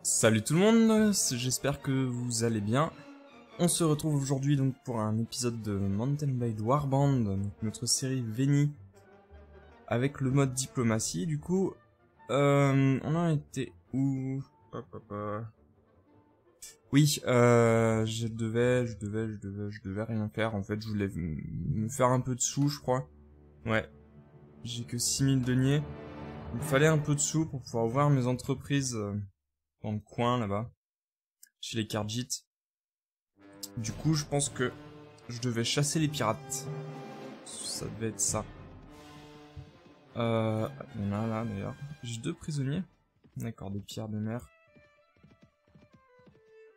Salut tout le monde, j'espère que vous allez bien. On se retrouve aujourd'hui donc pour un épisode de Mount & Blade Warband, donc notre série Veni, avec le mode diplomatie. Du coup, on en était où? Oui, je devais rien faire. En fait, je voulais me faire un peu de sous, je crois. Ouais, j'ai que 6000 deniers. Il me fallait un peu de sous pour pouvoir ouvrir mes entreprises dans le coin là-bas, chez les Khajiits. Du coup, je pense que je devais chasser les pirates. Ça devait être ça. Il y en a là d'ailleurs. J'ai 2 prisonniers. D'accord, des pierres de mer.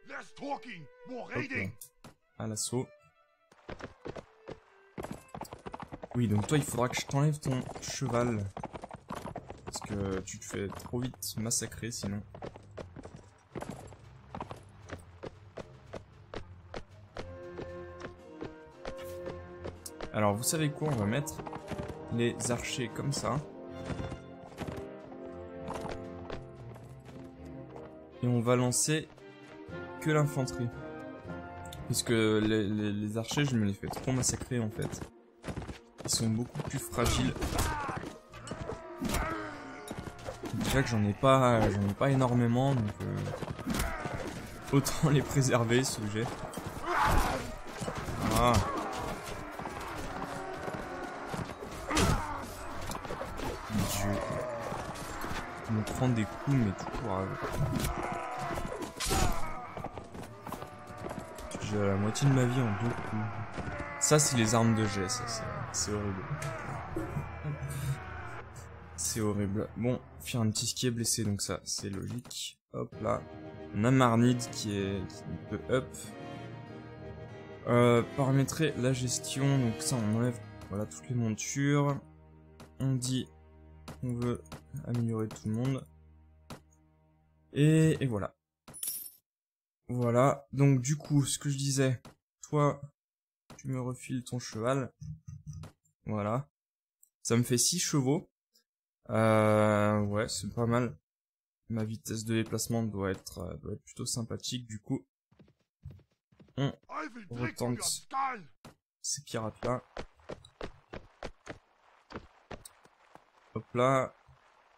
Hop là. À l'assaut. Oui, donc toi, il faudra que je t'enlève ton cheval. Parce que tu te fais trop vite massacrer sinon. Alors, vous savez quoi? On va mettre les archers comme ça. Et on va lancer que l'infanterie. Puisque les archers, je me les fais trop massacrer en fait. Ils sont beaucoup plus fragiles. Déjà que j'en ai pas énormément, donc autant les préserver ceux que j'ai. Ah. Je me prends des coups mais tout courage. J'ai la moitié de ma vie en 2 coups. Ça c'est les armes de jet, ça c'est horrible. C'est horrible. Bon, Firentis qui est blessé, donc ça c'est logique. Hop là. On a Marnid qui peut up. Paramétrer la gestion, donc ça on enlève voilà toutes les montures. On dit qu'on veut améliorer tout le monde. Et voilà. Voilà, donc du coup, ce que je disais, toi, tu me refiles ton cheval. Voilà. Ça me fait 6 chevaux. Ouais, c'est pas mal. Ma vitesse de déplacement doit être plutôt sympathique, du coup. On retente ces pirates-là. Hop là.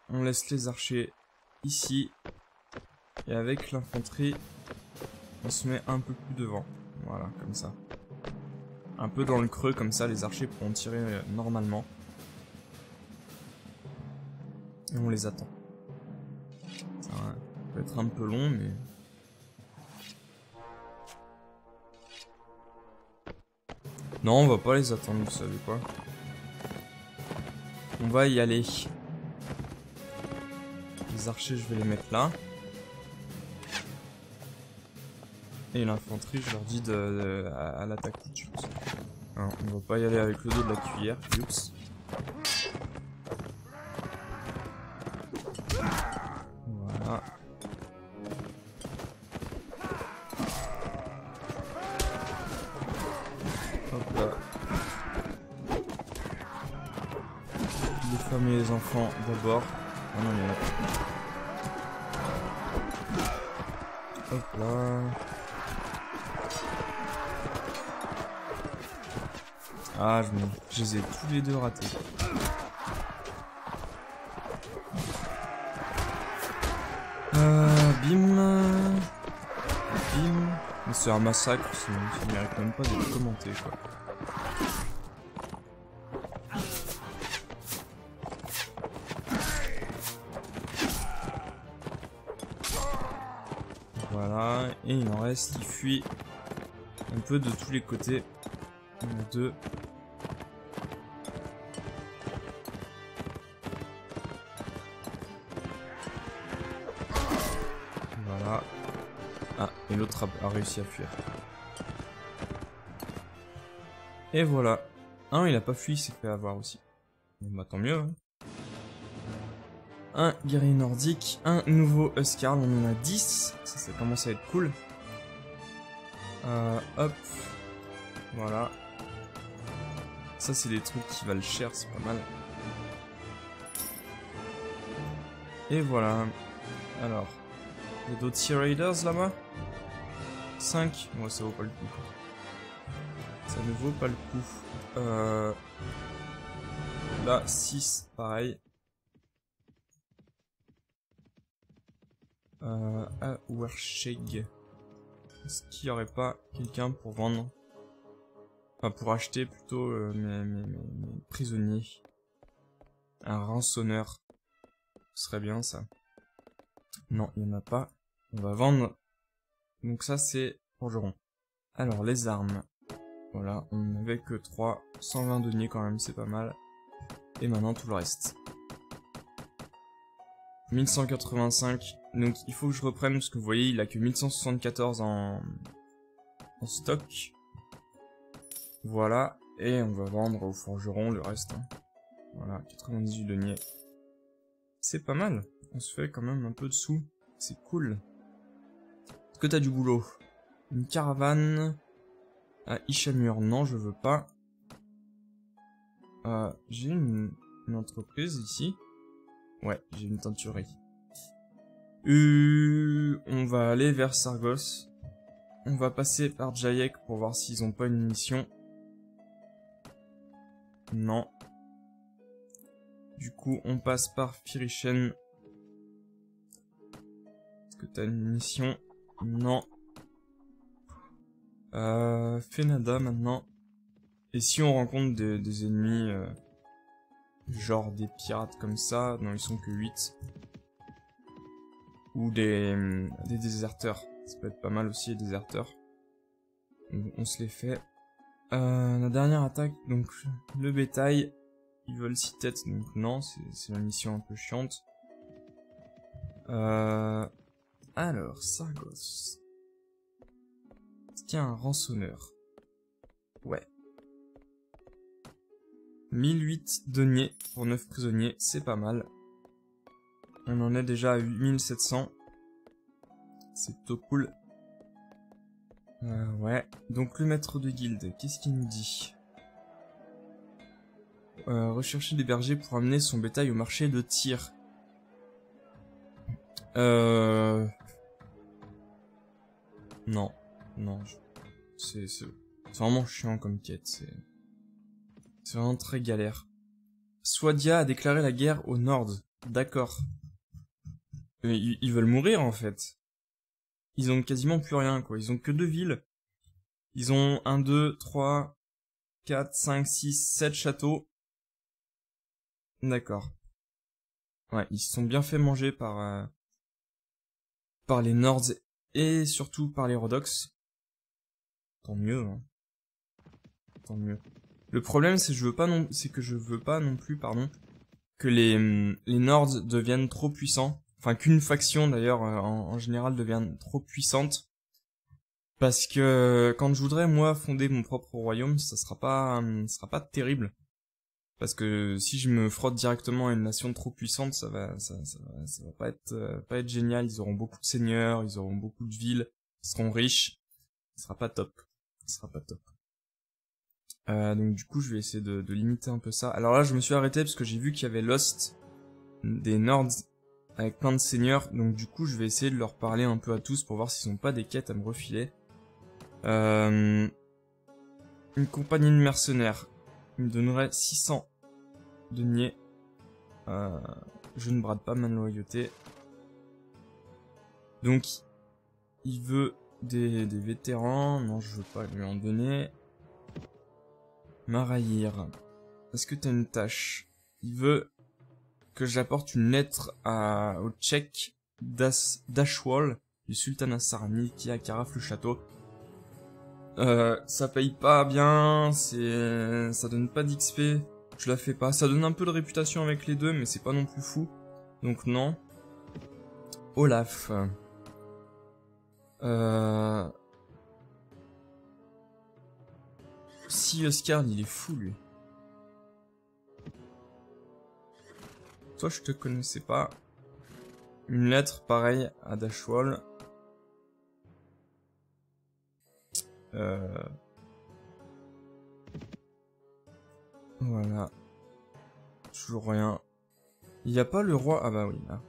On laisse les archers ici. Et avec l'infanterie, on se met un peu plus devant. Voilà, comme ça. Un peu dans le creux, comme ça, les archers pourront tirer normalement. Et on les attend. Ça peut être un peu long, mais... Non, on va pas les attendre, vous savez quoi. On va y aller. Les archers, je vais les mettre là. Et l'infanterie, je leur dis à l'attaque tout de suite. Alors, on va pas y aller avec le dos de la cuillère. Oups. Voilà. Hop là. Les femmes et les enfants d'abord. Ah non, mais... Hop là. Ah, je les ai tous les deux ratés. Bim. Bim. Mais c'est un massacre, ça ne mérite même pas de commenter, quoi. Voilà, et il en reste qui fuient un peu de tous les côtés. Il y en a 2. Voilà. Ah, et l'autre a réussi à fuir. Et voilà. Ah non, il a pas fui, il s'est fait avoir aussi. Bah tant mieux. Hein. Un guerrier nordique, un nouveau Huskarl, on en a 10. Ça commence à être cool. Hop. Voilà. Ça c'est des trucs qui valent cher, c'est pas mal. Et voilà. Alors, Il y a d'autres Sea Raiders là-bas. 5. Moi, ça vaut pas le coup. Ça ne vaut pas le coup. Là, 6, pareil. À Wersheg. Est-ce qu'il y aurait pas quelqu'un pour vendre? Enfin, pour acheter plutôt mes prisonniers. Un rançonneur. Ce serait bien ça. Non, il n'y en a pas. On va vendre. Donc ça, c'est forgeron. Alors, les armes. Voilà, on n'avait que 3. 120 deniers quand même, c'est pas mal. Et maintenant, tout le reste. 1185. Donc, il faut que je reprenne, parce que vous voyez, il a que 1174 en stock. Voilà. Et on va vendre au forgeron le reste. Hein. Voilà, 98 deniers. C'est pas mal. On se fait quand même un peu de sous. C'est cool. Est-ce que t'as du boulot? Une caravane à Ishamur. Non, je veux pas. J'ai une entreprise ici. Ouais, j'ai une teinturerie. On va aller vers Sargos. On va passer par Jayek pour voir s'ils ont pas une mission. Non. Du coup, on passe par Firishen. Est-ce que t'as une mission? Non. Fenada maintenant. Et si on rencontre des ennemis, genre des pirates comme ça, non ils sont que 8. Ou des déserteurs. Ça peut être pas mal aussi les déserteurs. On se les fait. La dernière attaque, donc le bétail. Ils veulent 6 têtes, donc non, c'est une mission un peu chiante. Alors, Sargos. Est-ce qu'il y a un rançonneur? Ouais. 1008 deniers pour 9 prisonniers, c'est pas mal. On en est déjà à 8700. C'est plutôt cool. Ouais. Donc le maître de guilde, qu'est-ce qu'il nous dit? Rechercher des bergers pour amener son bétail au marché de Tyr. Non. Non. C'est vraiment chiant comme quête. C'est vraiment très galère. Swadia a déclaré la guerre au Nord. D'accord. Ils veulent mourir en fait. Ils ont quasiment plus rien quoi. Ils ont que 2 villes. Ils ont 1, 2, 3, 4, 5, 6, 7 châteaux. D'accord. Ouais, ils se sont bien fait manger par les Nords et surtout par les Rhodoks. Tant mieux, hein. Tant mieux. Le problème, c'est que je veux pas non plus, pardon, que les Nords deviennent trop puissants. Enfin, qu'une faction, d'ailleurs, en général, devienne trop puissante. Parce que quand je voudrais, moi, fonder mon propre royaume, ça sera pas terrible. Parce que si je me frotte directement à une nation trop puissante, ça va pas être génial. Ils auront beaucoup de seigneurs, ils auront beaucoup de villes, ils seront riches. Ce sera pas top. Ce sera pas top. Donc du coup, je vais essayer de limiter un peu ça. Alors là, je me suis arrêté parce que j'ai vu qu'il y avait Lost des Nords avec plein de seigneurs. Donc du coup, je vais essayer de leur parler un peu à tous pour voir s'ils ont pas des quêtes à me refiler. Une compagnie de mercenaires. Il me donnerait 600 deniers. Je ne brade pas ma loyauté. Donc, il veut des vétérans. Non, je veux pas lui en donner. Marahir. Est-ce que t'as une tâche? Il veut que j'apporte une lettre au tchèque d'Ashwal, du sultanat Sarani, qui carafe le château. Ça paye pas bien, ça donne pas d'XP, je la fais pas. Ça donne un peu de réputation avec les deux, mais c'est pas non plus fou. Donc non. Olaf. Si Oscar, il est fou, lui. Toi, je te connaissais pas. Une lettre, pareil, à Dashwal. Voilà. Toujours rien. Il y a pas le roi... Ah bah oui, là.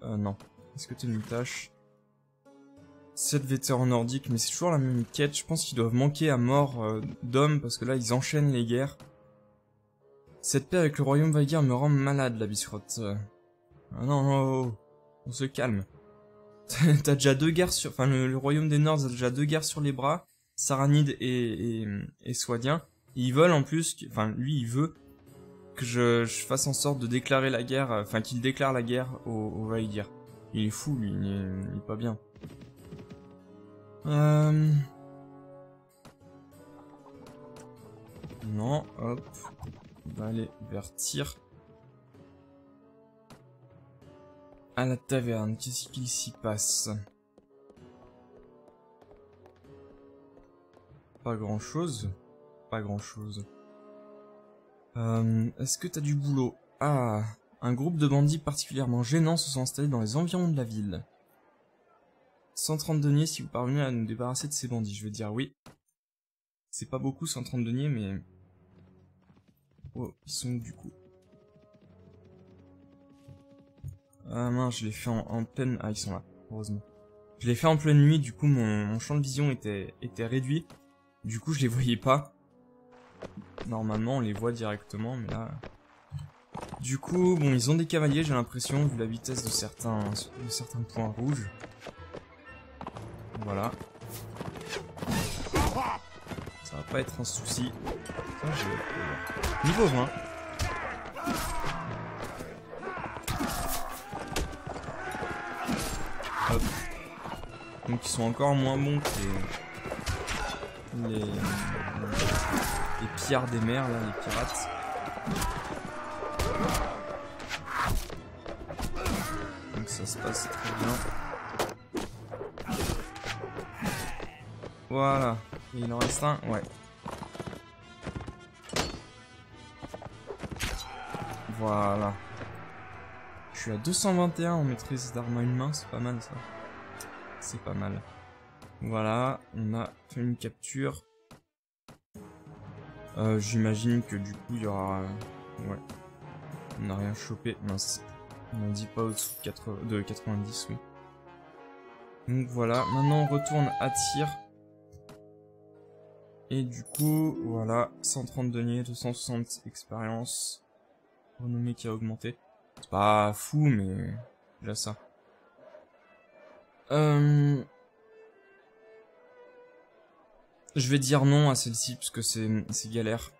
Non. Est-ce que t'as une tâche? 7 vétérans nordiques, mais c'est toujours la même quête. Je pense qu'ils doivent manquer à mort d'hommes, parce que là, ils enchaînent les guerres. Cette paix avec le royaume Vaiguer me rend malade, la biscotte. Ah non, non, on se calme. T'as déjà 2 guerres sur... Enfin, le royaume des Nords a déjà 2 guerres sur les bras. Saranid et Swadien. Et ils veulent en plus... Enfin, lui, il veut que je fasse en sorte de déclarer la guerre... Enfin, qu'il déclare la guerre au Vaiguer. Il est fou, lui. Il est pas bien. Non, hop. On va aller vers Tyr. À la taverne, qu'est-ce qu'il s'y passe? Pas grand-chose. Pas grand-chose. Est-ce que t'as du boulot? Ah, un groupe de bandits particulièrement gênants se sont installés dans les environs de la ville. 130 deniers si vous parvenez à nous débarrasser de ces bandits. Je veux dire oui. C'est pas beaucoup 130 deniers, mais... Oh, ils sont où du coup? Ah mince, je l'ai fait en pleine... Ah, ils sont là, heureusement. Je l'ai fait en pleine nuit, du coup mon champ de vision était réduit. Du coup je les voyais pas. Normalement on les voit directement, mais là... Du coup, bon, ils ont des cavaliers, j'ai l'impression, vu la vitesse de certains points rouges. Voilà. Ça va pas être un souci. Niveau 20. Hop. Donc ils sont encore moins bons que les pillards des mers, là, les pirates. Donc ça se passe très bien. Voilà. Et il en reste un, ouais. Voilà. Je suis à 221 en maîtrise d'armes à une main, c'est pas mal ça. C'est pas mal. Voilà, on a fait une capture. J'imagine que du coup il y aura... ouais. On n'a rien chopé. Mince. On n'en dit pas au-dessous de 90, oui. Donc voilà, maintenant on retourne à Tyr. Et du coup, voilà, 130 deniers, 260 expérience. Renommée qui a augmenté. C'est pas fou, mais déjà ça. Je vais dire non à celle-ci, parce que c'est galère.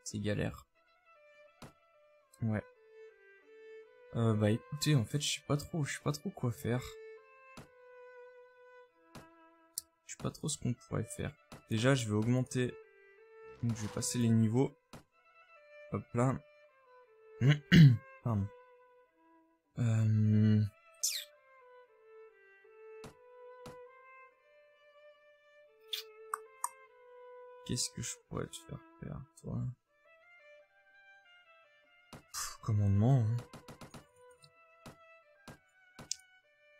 C'est galère. Ouais. Bah écoutez, en fait, je sais pas trop quoi faire. Je sais pas trop ce qu'on pourrait faire. Déjà, je vais augmenter. Donc, je vais passer les niveaux. Hop là. Pardon. Qu'est-ce que je pourrais te faire faire, toi? Commandement. Hein.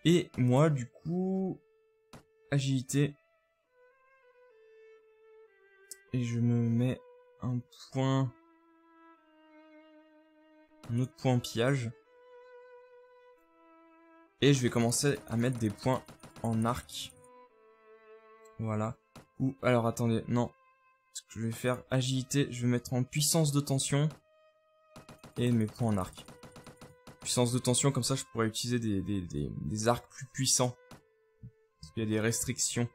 Et moi, du coup, agilité. Et je me mets un point... un autre point pillage. Et je vais commencer à mettre des points en arc. Voilà. Ou, alors attendez, non. Ce que je vais faire, agilité, je vais mettre en puissance de tension. Et mes points en arc. Puissance de tension, comme ça je pourrais utiliser des arcs plus puissants. Parce qu'il y a des restrictions.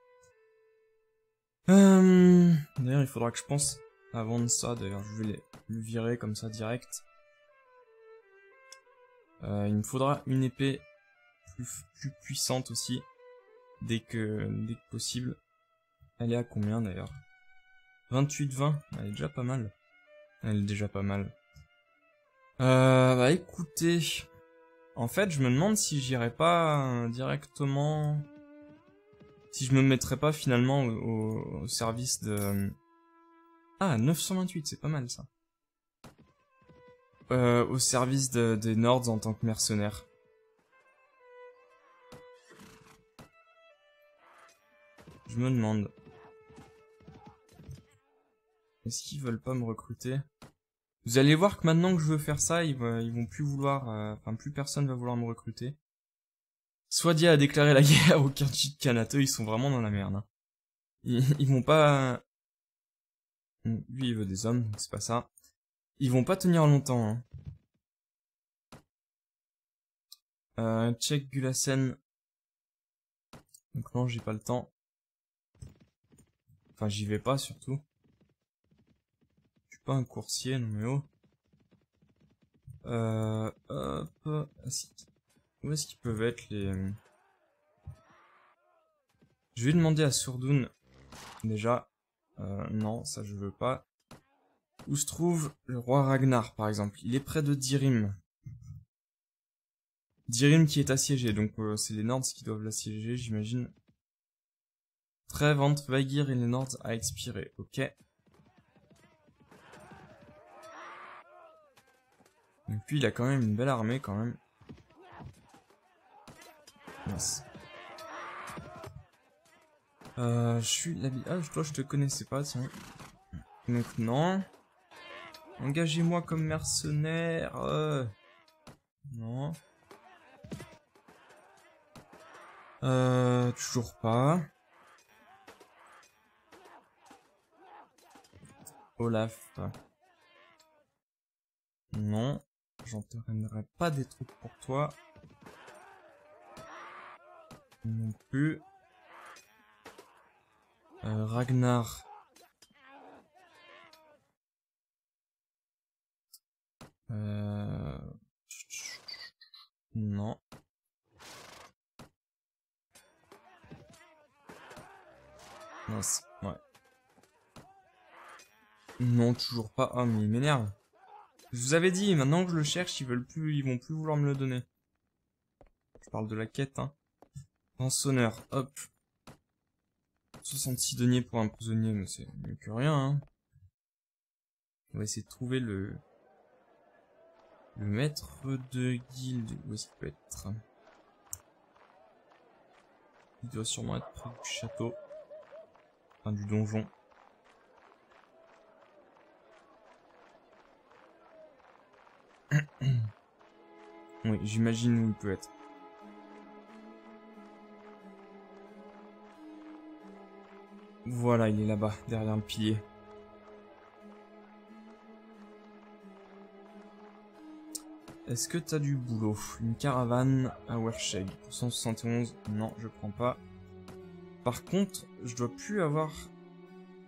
D'ailleurs, il faudra que je pense à vendre ça. D'ailleurs, je vais le virer comme ça direct. Il me faudra une épée plus puissante aussi. Dès que possible. Elle est à combien d'ailleurs? 28-20. Elle est déjà pas mal. Elle est déjà pas mal. Bah écoutez. En fait, je me demande si j'irais pas directement... Si je me mettrais pas finalement au service de... Ah, 928, c'est pas mal ça. Au service des Nords en tant que mercenaire. Je me demande. Est-ce qu'ils veulent pas me recruter? Vous allez voir que maintenant que je veux faire ça, ils vont plus vouloir... Enfin, plus personne va vouloir me recruter. Swadia a déclaré la guerre au Kirchit Khanate, ils sont vraiment dans la merde. Hein. Ils vont pas... Lui, il veut des hommes, c'est pas ça. Ils vont pas tenir longtemps. Hein. Check Gulasen. Donc non, j'ai pas le temps. Enfin, j'y vais pas, surtout. Je suis pas un coursier, non mais oh. Hop. Où est-ce qu'ils peuvent être, les... Je vais demander à Surdun, déjà. Non, ça je veux pas. Où se trouve le roi Ragnar, par exemple? Il est près de Dirim. Dirim qui est assiégé, donc c'est les Nords qui doivent l'assiéger, j'imagine. Trêve entre Vaegir et les Nords a expiré, ok. Donc lui, il a quand même une belle armée, quand même. Mince. Je suis l'habit... Ah, toi, je te connaissais pas, tiens. Donc non. Engagez-moi comme mercenaire. Non. Toujours pas. Olaf. Non. J'entraînerai pas des troupes pour toi. Non plus. Ragnar. Non. Mince, ouais. Non, toujours pas. Oh, mais il m'énerve. Je vous avais dit, maintenant que je le cherche, ils vont plus vouloir me le donner. Je parle de la quête, hein. Rançonneur, hop. 66 deniers pour un prisonnier, mais c'est mieux que rien, hein. On va essayer de trouver le maître de guilde. Où est-ce qu'il peut être? Il doit sûrement être près du château. Enfin, du donjon. Oui, j'imagine où il peut être. Voilà, il est là-bas, derrière le pilier. Est-ce que t'as du boulot? Une caravane à Wersheg. 171, non, je prends pas. Par contre, je dois plus avoir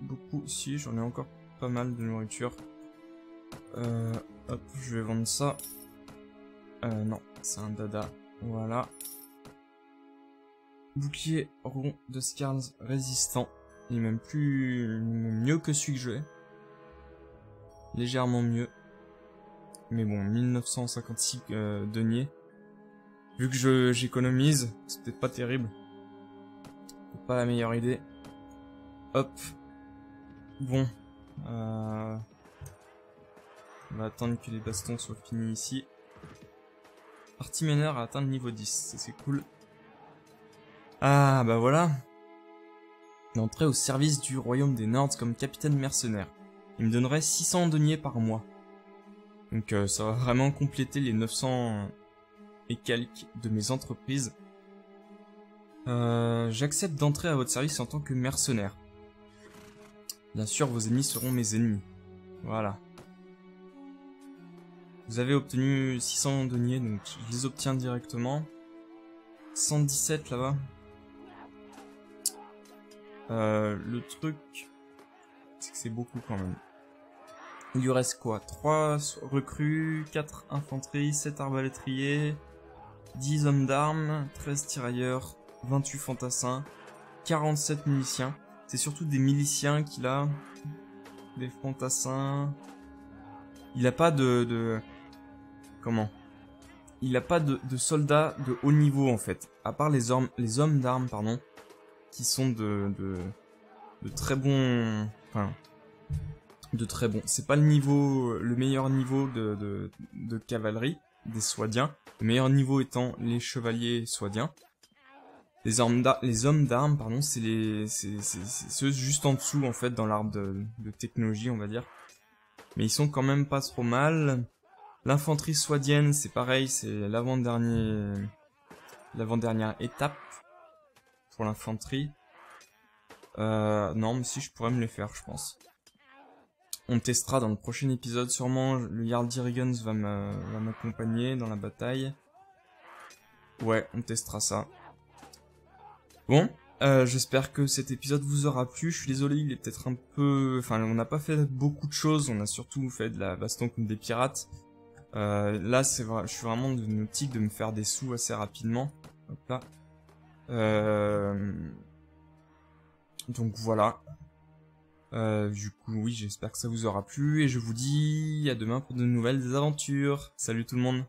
beaucoup. Si, j'en ai encore pas mal de nourriture. Hop, je vais vendre ça. Non, c'est un dada. Voilà. Bouclier rond de Skarls résistant. Il est même mieux que celui que j'ai. Légèrement mieux. Mais bon, 1956 deniers. Vu que j'économise, c'est peut-être pas terrible. C'est pas la meilleure idée. Hop. Bon. On va attendre que les bastons soient finis ici. Partie meneur a atteint le niveau 10. C'est cool. Ah, bah voilà. D'entrer au service du royaume des Nords comme capitaine mercenaire. Il me donnerait 600 deniers par mois. Donc ça va vraiment compléter les 900 et quelques de mes entreprises. J'accepte d'entrer à votre service en tant que mercenaire. Bien sûr, vos ennemis seront mes ennemis. Voilà. Vous avez obtenu 600 deniers, donc je les obtiens directement. 117 là-bas. Le truc, c'est que c'est beaucoup quand même. Il lui reste quoi? 3 recrues, 4 infanterie, 7 arbalétriers, 10 hommes d'armes, 13 tirailleurs, 28 fantassins, 47 miliciens. C'est surtout des miliciens qu'il a. Des fantassins. Il a pas comment? Il a pas de soldats de haut niveau en fait. À part les hommes d'armes, pardon. Qui sont de très bons... Enfin... De très bons. C'est pas le meilleur niveau de cavalerie des Swadiens. Le meilleur niveau étant les chevaliers Swadiens. Les hommes d'armes, pardon, c'est ceux juste en dessous, en fait, dans l'arbre de technologie, on va dire. Mais ils sont quand même pas trop mal. L'infanterie swadienne, c'est pareil, c'est l'avant-dernière étape pour l'infanterie. Non, mais si, je pourrais me les faire, je pense. On testera dans le prochain épisode, sûrement. Le Jarl d'Irrigens va m'accompagner dans la bataille. Ouais, on testera ça. Bon, j'espère que cet épisode vous aura plu. Je suis désolé, il est peut-être un peu... Enfin, on n'a pas fait beaucoup de choses. On a surtout fait de la baston contre des pirates. Là, je suis vraiment dans une optique de me faire des sous assez rapidement. Hop là. Donc voilà. Du coup, oui, j'espère que ça vous aura plu. Et je vous dis à demain pour de nouvelles aventures. Salut tout le monde.